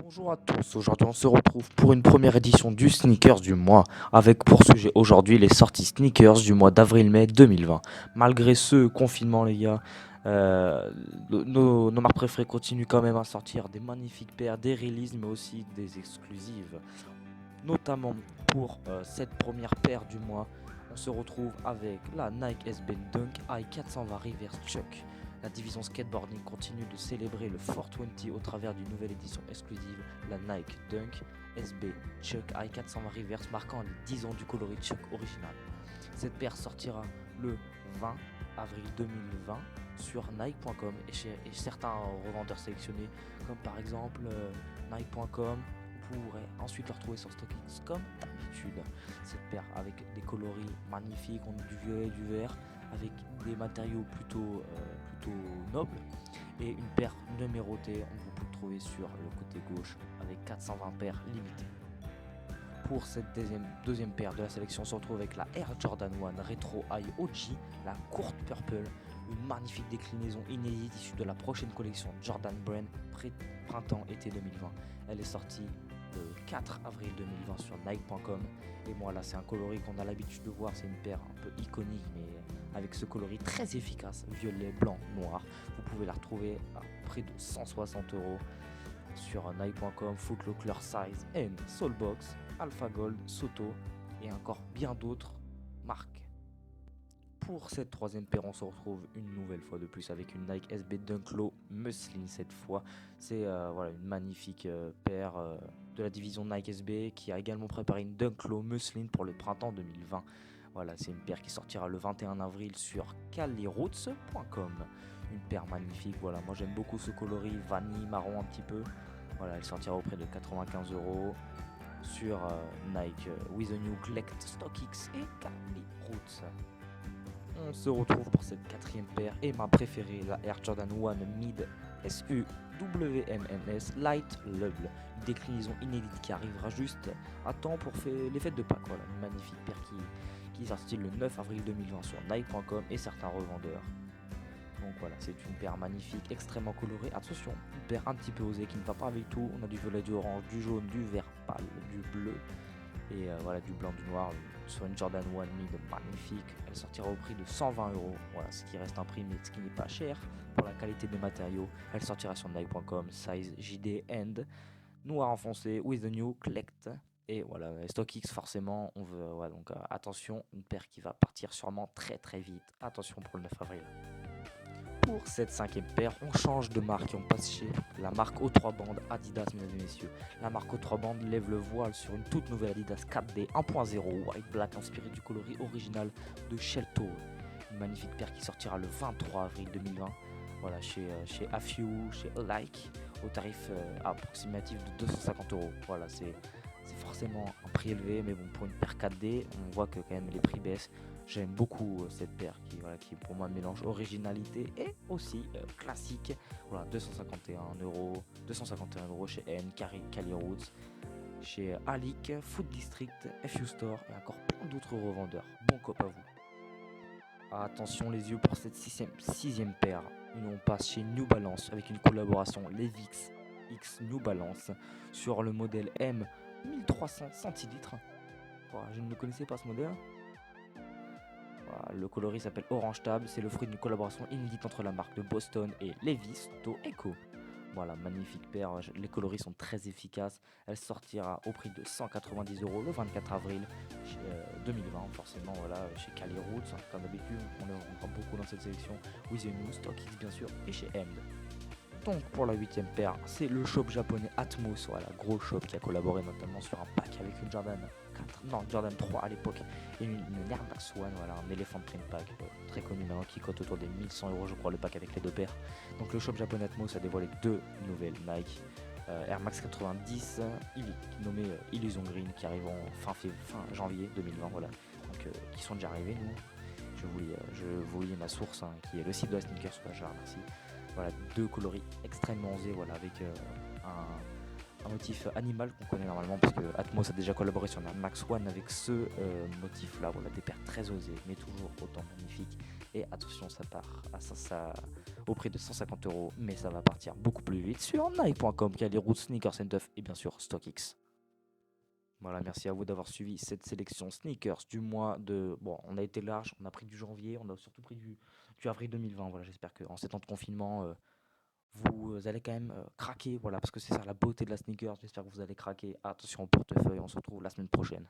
Bonjour à tous, aujourd'hui on se retrouve pour une première édition du Sneakers du mois, avec pour sujet aujourd'hui les sorties sneakers du mois d'avril-mai 2020. Malgré ce confinement les gars, euh, nos marques préférées continuent quand même à sortir des magnifiques paires, des releases mais aussi des exclusives. Notamment pour cette première paire du mois, on se retrouve avec la Nike SB Dunk High 420 Reverse Chuck. La division skateboarding continue de célébrer le 420 au travers d'une nouvelle édition exclusive, la Nike Dunk SB Chuck High 420 Reverse, marquant les 10 ans du coloris Chuck original. Cette paire sortira le 20 avril 2020 sur Nike.com et chez certains revendeurs sélectionnés, comme par exemple Nike.com. Vous pourrez ensuite le retrouver sur StockX comme d'habitude. Cette paire avec des coloris magnifiques, on a du violet et du vert, avec des matériaux plutôt nobles, et une paire numérotée, vous pouvez le trouver sur le côté gauche avec 420 paires limitées. Pour cette deuxième paire de la sélection, on se retrouve avec la Air Jordan 1 Retro High OG, la courte purple, une magnifique déclinaison inédite issue de la prochaine collection Jordan Brand printemps-été 2020. Elle est sortie le 4 avril 2020 sur Nike.com. Et moi là, c'est un coloris qu'on a l'habitude de voir, c'est une paire un peu iconique, mais avec ce coloris très efficace, violet, blanc, noir. Vous pouvez la retrouver à près de 160 € sur Nike.com, Footlocker, Size and Soulbox, Alpha Gold, Soto et encore bien d'autres marques. Pour cette troisième paire, on se retrouve une nouvelle fois de plus avec une Nike SB Dunk Low Muslin cette fois. C'est voilà, une magnifique paire de la division Nike SB qui a également préparé une Dunk Low Muslin pour le printemps 2020. Voilà, c'est une paire qui sortira le 21 avril sur caliroots.com. Une paire magnifique, voilà, moi j'aime beaucoup ce coloris vanille marron un petit peu. Voilà, elle sortira auprès de 95 € sur Nike With a New Collect StockX et Caliroots. On se retrouve pour cette quatrième paire et ma préférée, la Air Jordan 1 Mid SU WMNS Light Lubble, une déclinaison inédite qui arrivera juste à temps pour les fêtes de Pâques. Voilà, une magnifique paire qui est sortie le 9 avril 2020 sur Nike.com et certains revendeurs. Donc voilà, c'est une paire magnifique, extrêmement colorée. Attention, une paire un petit peu osée qui ne va pas avec tout. On a du violet, du orange, du jaune, du vert pâle, du bleu et voilà, du blanc, du noir sur une Jordan 1 Mid magnifique. Elle sortira au prix de 120 €, voilà, ce qui reste un prix mais ce qui n'est pas cher pour la qualité des matériaux. Elle sortira sur Nike.com, size JD End, noir enfoncé, with the new collect. Et voilà, StockX forcément, on veut, ouais, donc attention, une paire qui va partir sûrement très très vite. Attention pour le 9 avril. Pour cette cinquième paire, on change de marque et on passe chez la marque aux 3 bandes Adidas, mesdames et messieurs. La marque aux 3 bandes lève le voile sur une toute nouvelle Adidas 4D 1.0 White Black inspirée du coloris original de Shelto. Une magnifique paire qui sortira le 23 avril 2020. Voilà, chez Afew, chez Alike, au tarif approximatif de 250 €. Voilà, c'est forcément un prix élevé, mais bon, pour une paire 4D, on voit que quand même les prix baissent. J'aime beaucoup cette paire qui pour moi mélange originalité et aussi classique. Voilà, 251 € chez N, Caliroots, chez Alic, Food District, FU Store et encore plein d'autres revendeurs. Bon cop à vous. Attention les yeux pour cette sixième paire. On passe chez New Balance avec une collaboration Levi's X New Balance sur le modèle M 1300 centilitres. Voilà, je ne le connaissais pas ce modèle. Voilà, le coloris s'appelle Orange Tab, c'est le fruit d'une collaboration inédite entre la marque de Boston et Levi's To Echo. Voilà, magnifique paire, les coloris sont très efficaces. Elle sortira au prix de 190 € le 24 avril 2020, forcément, voilà, chez Caliroots, comme d'habitude, on en rencontre beaucoup dans cette sélection. With a New, StockX bien sûr, et chez End. Donc pour la huitième paire, c'est le shop japonais Atmos, voilà, gros shop qui a collaboré notamment sur un pack avec une Jordan 4, non Jordan 3 à l'époque, et une Air Max One, voilà, un Elephant Print Pack très connu maintenant qui cote autour des 1100 € je crois le pack avec les deux paires. Donc le shop japonais Atmos a dévoilé deux nouvelles Nike Air Max 90 nommé Illusion Green qui arriveront fin janvier 2020, voilà, donc qui sont déjà arrivés. Nous, je vous lis ma source qui est le site de la Sneakers, je la remercie. Voilà, deux coloris extrêmement osés, voilà, avec un motif animal qu'on connaît normalement parce que Atmos a déjà collaboré sur Air Max One avec ce motif-là. Voilà, des paires très osées, mais toujours autant magnifiques. Et attention, ça part au prix de 150 euros, mais ça va partir beaucoup plus vite sur Nike.com qui a les routes Sneakers and Duff et bien sûr StockX. Voilà, merci à vous d'avoir suivi cette sélection sneakers du mois de... Bon, on a été large, on a pris du janvier, on a surtout pris du avril 2020. Voilà, j'espère qu'en ces temps de confinement, vous allez quand même craquer. Voilà, parce que c'est ça la beauté de la sneakers. J'espère que vous allez craquer. Attention au portefeuille, on se retrouve la semaine prochaine.